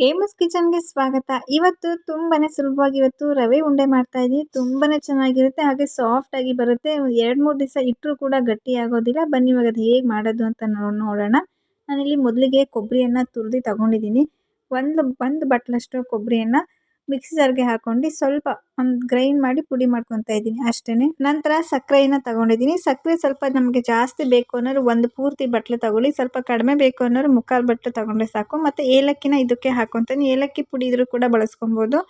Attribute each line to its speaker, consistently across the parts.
Speaker 1: ಹೇಮಸ್ ಕಿಚನ್‌ಗೆ ಸ್ವಾಗತ. ಇವತ್ತು ತುಂಬಾನೇ ಸುಲಭವಾಗಿ ರವೆ ಉಂಡೆ ಮಾಡ್ತಾ ಇದ್ದೀನಿ. ತುಂಬಾನೇ ಚೆನ್ನಾಗಿರುತ್ತೆ. ಹಾಗೆ ಸಾಫ್ಟ್ ಆಗಿ ಬರುತ್ತೆ. 2-3 ದಿವಸ ಇಟ್ಟರೂ ಕೂಡ ಗಟ್ಟಿ ಆಗೋದಿಲ್ಲ. ಬನ್ನಿ ಇವಾಗ ಅದು ಹೇಗೆ ಮಾಡೋದು ಅಂತ ನೋಡೋಣ. ನಾನಿಲ್ಲಿ ಮೊದಲಿಗೆ ಕೊಬ್ಬರಿಯನ್ನ ತುರಿದು ತಗೊಂಡಿದ್ದೀನಿ. ಒಂದು ಬಟ್ಲಷ್ಟು ಕೊಬ್ಬರಿಯನ್ನ ಮಿಕ್ಸಿ ಜಾರ್‌ಗೆ ಹಾಕೊಂಡು ಸ್ವಲ್ಪ ಗ್ರೈಂಡ್ ಮಾಡಿ ಪುಡಿ ಮಾಡ್ಕೊತಾ ಇದ್ದೀನಿ ಅಷ್ಟೇನೆ. ನಂತರ ಸಕ್ಕರೆಯನ್ನ ತಗೊಂಡಿದ್ದೀನಿ. ಸಕ್ಕರೆ ಸ್ವಲ್ಪ ನಮಗೆ ಜಾಸ್ತಿ ಬೇಕು ಅನ್ನೋರು ಒಂದು ಪೂರ್ತಿ ಬಟ್ಲು ತಗೊಳ್ಳಿ. ಸ್ವಲ್ಪ ಕಡಿಮೆ ಬೇಕು ಅನ್ನೋರು ಮುಕ್ಕಾಲು ಬಟ್ಲು ತಗೊಂಡ್ರೆ ಸಾಕು. ಮತ್ತು ಏಲಕ್ಕಿನ ಇದಕ್ಕೆ ಹಾಕ್ಕೊತೀನಿ. ಏಲಕ್ಕಿ ಪುಡಿ ಇದ್ರೂ ಕೂಡ ಬಳಸ್ಕೊಬೋದು.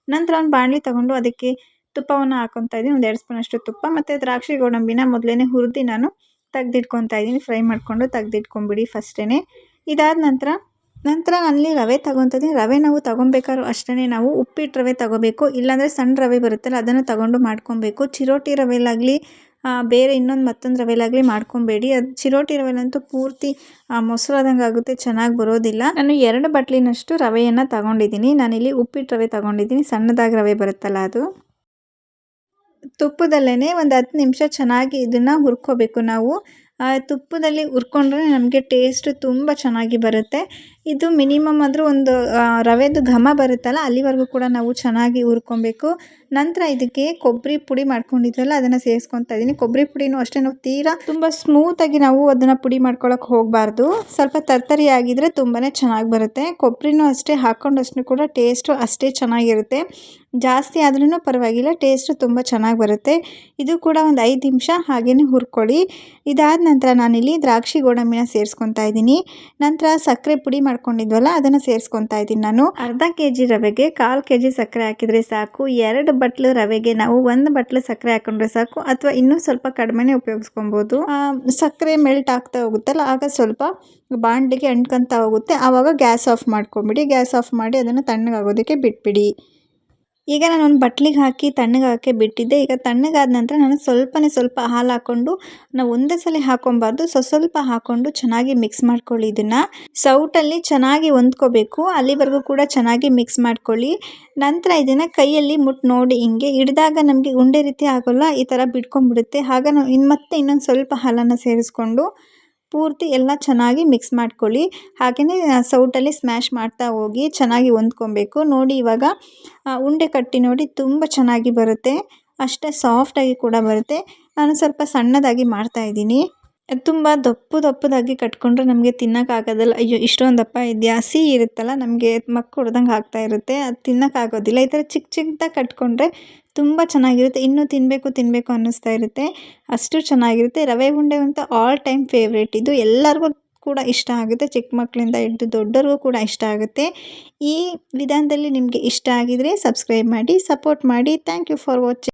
Speaker 1: ನಂತರ ಒಂದು ಬಾಣಲಿ ತಗೊಂಡು ಅದಕ್ಕೆ ತುಪ್ಪವನ್ನು ಹಾಕ್ಕೊತಾ ಇದ್ದೀನಿ. ಒಂದು 2 ಸ್ಪೂನಷ್ಟು ತುಪ್ಪ ಮತ್ತು ದ್ರಾಕ್ಷಿ ಗೋಡಂಬಿನ ಮೊದಲೇ ಹುರಿದು ನಾನು ತೆಗೆದಿಟ್ಕೊತಾ ಇದ್ದೀನಿ. ಫ್ರೈ ಮಾಡಿಕೊಂಡು ತೆಗೆದಿಟ್ಕೊಂಬಿಡಿ ಫಸ್ಟೇ. ಇದಾದ ನಂತರ ನಾನಲ್ಲಿ ರವೆ ತಗೊತಿದ್ದೀನಿ. ರವೆ ನಾವು ತಗೊಬೇಕಾದ್ರೂ ಅಷ್ಟೇ ನಾವು ಉಪ್ಪಿಟ್ಟು ರವೆ ತಗೋಬೇಕು. ಇಲ್ಲಾಂದರೆ ಸಣ್ಣ ರವೆ ಬರುತ್ತಲ್ಲ ಅದನ್ನು ತಗೊಂಡು ಮಾಡ್ಕೊಬೇಕು. ಚಿರೋಟಿ ರವೆಲಾಗಲಿ ಬೇರೆ ಮತ್ತೊಂದು ರವೆಲಾಗಲಿ ಮಾಡ್ಕೊಬೇಡಿ. ಅದು ಚಿರೋಟಿ ರವೆಲಂತೂ ಪೂರ್ತಿ ಮೊಸರಾದಂಗೆ ಆಗುತ್ತೆ, ಚೆನ್ನಾಗಿ ಬರೋದಿಲ್ಲ. ನಾನು 2 ಬಟ್ಲಿನಷ್ಟು ರವೆಯನ್ನು ತಗೊಂಡಿದ್ದೀನಿ. ನಾನಿಲ್ಲಿ ಉಪ್ಪಿಟ್ಟು ರವೆ ತಗೊಂಡಿದ್ದೀನಿ. ಸಣ್ಣದಾಗಿ ರವೆ ಬರುತ್ತಲ್ಲ ಅದು. ತುಪ್ಪದಲ್ಲೇ ಒಂದು 10 ನಿಮಿಷ ಚೆನ್ನಾಗಿ ಇದನ್ನು ಹುರ್ಕೋಬೇಕು ನಾವು. ತುಪ್ಪದಲ್ಲಿ ಹುರ್ಕೊಂಡ್ರೆ ನಮಗೆ ಟೇಸ್ಟ್ ತುಂಬ ಚೆನ್ನಾಗಿ ಬರುತ್ತೆ. ಇದು ಮಿನಿಮಮ್ ಆದರೂ ಒಂದು ರವೆದು ಘಮ ಬರುತ್ತಲ್ಲ ಅಲ್ಲಿವರೆಗೂ ಕೂಡ ನಾವು ಚೆನ್ನಾಗಿ ಹುರ್ಕೊಬೇಕು. ನಂತರ ಇದಕ್ಕೆ ಕೊಬ್ಬರಿ ಪುಡಿ ಮಾಡ್ಕೊಂಡಿದ್ವಲ್ಲ ಅದನ್ನು ಸೇರಿಸ್ಕೊತಾ ಇದ್ದೀನಿ. ಕೊಬ್ಬರಿ ಪುಡಿನೂ ಅಷ್ಟೇ ನಾವು ತೀರಾ ತುಂಬ ಸ್ಮೂತಾಗಿ ನಾವು ಅದನ್ನು ಪುಡಿ ಮಾಡ್ಕೊಳ್ಳೋಕೆ ಹೋಗಬಾರ್ದು. ಸ್ವಲ್ಪ ತರ್ತರಿ ಆಗಿದ್ರೆ ತುಂಬಾ ಚೆನ್ನಾಗಿ ಬರುತ್ತೆ. ಕೊಬ್ಬರಿನೂ ಅಷ್ಟೇ ಹಾಕ್ಕೊಂಡಷ್ಟು ಕೂಡ ಟೇಸ್ಟು ಅಷ್ಟೇ ಚೆನ್ನಾಗಿರುತ್ತೆ. ಜಾಸ್ತಿ ಆದ್ರೂ ಪರವಾಗಿಲ್ಲ, ಟೇಸ್ಟು ತುಂಬ ಚೆನ್ನಾಗಿ ಬರುತ್ತೆ. ಇದು ಕೂಡ ಒಂದು 5 ನಿಮಿಷ ಹಾಗೇ ಹುರ್ಕೊಳ್ಳಿ. ಇದಾದ ನಂತರ ನಾನಿಲ್ಲಿ ದ್ರಾಕ್ಷಿ ಗೋಡಂಬಿನ ಸೇರಿಸ್ಕೊತಾ ಇದ್ದೀನಿ. ನಂತರ ಸಕ್ಕರೆ ಪುಡಿ ಮಾಡ್ಕೊಂಡಿದ್ವಲ್ಲ ಅದನ್ನು ಸೇರಿಸ್ಕೊತಾ ಇದ್ದೀನಿ. ನಾನು ಅರ್ಧ kg ರವೆಗೆ 1/4 kg ಸಕ್ಕರೆ ಹಾಕಿದರೆ ಸಾಕು. 2 ಬಟ್ಲು ರವೆಗೆ ನಾವು 1 ಬಟ್ಲು ಸಕ್ಕರೆ ಹಾಕೊಂಡ್ರೆ ಸಾಕು, ಅಥವಾ ಇನ್ನೂ ಸ್ವಲ್ಪ ಕಡಿಮೆನೇ ಉಪಯೋಗಿಸ್ಕೊಬೋದು. ಸಕ್ಕರೆ ಮೆಲ್ಟ್ ಆಗ್ತಾ ಹೋಗುತ್ತಲ್ಲ ಆಗ ಸ್ವಲ್ಪ ಬಾಣಲಿಗೆ ಅಂಟ್ಕೊತಾ ಹೋಗುತ್ತೆ. ಆವಾಗ ಗ್ಯಾಸ್ ಆಫ್ ಮಾಡ್ಕೊಂಬಿಡಿ. ಗ್ಯಾಸ್ ಆಫ್ ಮಾಡಿ ಅದನ್ನು ತಣ್ಣಗಾಗೋದಕ್ಕೆ ಬಿಟ್ಬಿಡಿ. ಈಗ ನಾನು ಒಂದು ಬಟ್ಲಿಗೆ ಹಾಕಿ ತಣ್ಣಗಾಗಕ್ಕೆ ಬಿಟ್ಟಿದ್ದೆ. ಈಗ ತಣ್ಣಗಾದ ನಂತರ ನಾನು ಸ್ವಲ್ಪ ಹಾಲು ಹಾಕ್ಕೊಂಡು, ನಾವು ಒಂದೇ ಸಲ ಹಾಕ್ಕೊಬಾರ್ದು, ಸ್ವಲ್ಪ ಹಾಕ್ಕೊಂಡು ಚೆನ್ನಾಗಿ ಮಿಕ್ಸ್ ಮಾಡ್ಕೊಳ್ಳಿ. ಇದನ್ನು ಸೌಟಲ್ಲಿ ಚೆನ್ನಾಗಿ ಹೊಂದ್ಕೋಬೇಕು. ಅಲ್ಲಿವರೆಗೂ ಕೂಡ ಚೆನ್ನಾಗಿ ಮಿಕ್ಸ್ ಮಾಡ್ಕೊಳ್ಳಿ. ನಂತರ ಇದನ್ನು ಕೈಯಲ್ಲಿ ಮುಟ್ಟು ನೋಡಿ, ಹಿಂಗೆ ಹಿಡಿದಾಗ ನಮಗೆ ಉಂಡೆ ರೀತಿ ಆಗೋಲ್ಲ, ಈ ಥರ ಬಿಟ್ಕೊಂಡ್ಬಿಡುತ್ತೆ. ಆಗ ನಾವು ಇನ್ನೊಂದು ಸ್ವಲ್ಪ ಹಾಲನ್ನು ಸೇರಿಸ್ಕೊಂಡು ಪೂರ್ತಿ ಎಲ್ಲ ಚೆನ್ನಾಗಿ ಮಿಕ್ಸ್ ಮಾಡ್ಕೊಳ್ಳಿ. ಹಾಗೆಯೇ ಸೌಟಲ್ಲಿ ಸ್ಮ್ಯಾಶ್ ಮಾಡ್ತಾ ಹೋಗಿ ಚೆನ್ನಾಗಿ ಹೊಂದ್ಕೊಬೇಕು. ನೋಡಿ ಇವಾಗ ಉಂಡೆ ಕಟ್ಟಿ ನೋಡಿ ತುಂಬ ಚೆನ್ನಾಗಿ ಬರುತ್ತೆ. ಅಷ್ಟೇ ಸಾಫ್ಟಾಗಿ ಕೂಡ ಬರುತ್ತೆ. ನಾನು ಸ್ವಲ್ಪ ಸಣ್ಣದಾಗಿ ಮಾಡ್ತಾಯಿದ್ದೀನಿ. ತುಂಬ ದಪ್ಪದಾಗಿ ಕಟ್ಕೊಂಡ್ರೆ ನಮಗೆ ತಿನ್ನೋಕ್ಕಾಗೋದಿಲ್ಲ. ಅಯ್ಯೋ ಇಷ್ಟೊಂದು ದಪ್ಪ ಇದೆಯಾ, ಸಿಹಿ ಇರುತ್ತಲ್ಲ ನಮಗೆ ಮಕ್ಕ ಹೊಡೆದಂಗೆ ಆಗ್ತಾ ಇರುತ್ತೆ, ಅದು ತಿನ್ನೋಕ್ಕಾಗೋದಿಲ್ಲ. ಈ ಥರ ಚಿಕ್ಕದಾಗಿ ಕಟ್ಕೊಂಡ್ರೆ ತುಂಬ ಚೆನ್ನಾಗಿರುತ್ತೆ. ಇನ್ನೂ ತಿನ್ನಬೇಕು ಅನ್ನಿಸ್ತಾ ಇರುತ್ತೆ, ಅಷ್ಟು ಚೆನ್ನಾಗಿರುತ್ತೆ. ರವೆ ಉಂಡೆ ಅಂತೂ ಆಲ್ ಟೈಮ್ ಫೇವ್ರೇಟ್. ಇದು ಎಲ್ಲರಿಗೂ ಕೂಡ ಇಷ್ಟ ಆಗುತ್ತೆ. ಚಿಕ್ಕ ಮಕ್ಕಳಿಂದ ಹಿಡಿದು ದೊಡ್ಡರಿಗೂ ಕೂಡ ಇಷ್ಟ ಆಗುತ್ತೆ. ಈ ವಿಧಾನದಲ್ಲಿ ನಿಮಗೆ ಇಷ್ಟ ಆಗಿದರೆ ಸಬ್ಸ್ಕ್ರೈಬ್ ಮಾಡಿ, ಸಪೋರ್ಟ್ ಮಾಡಿ. Thank you for watching.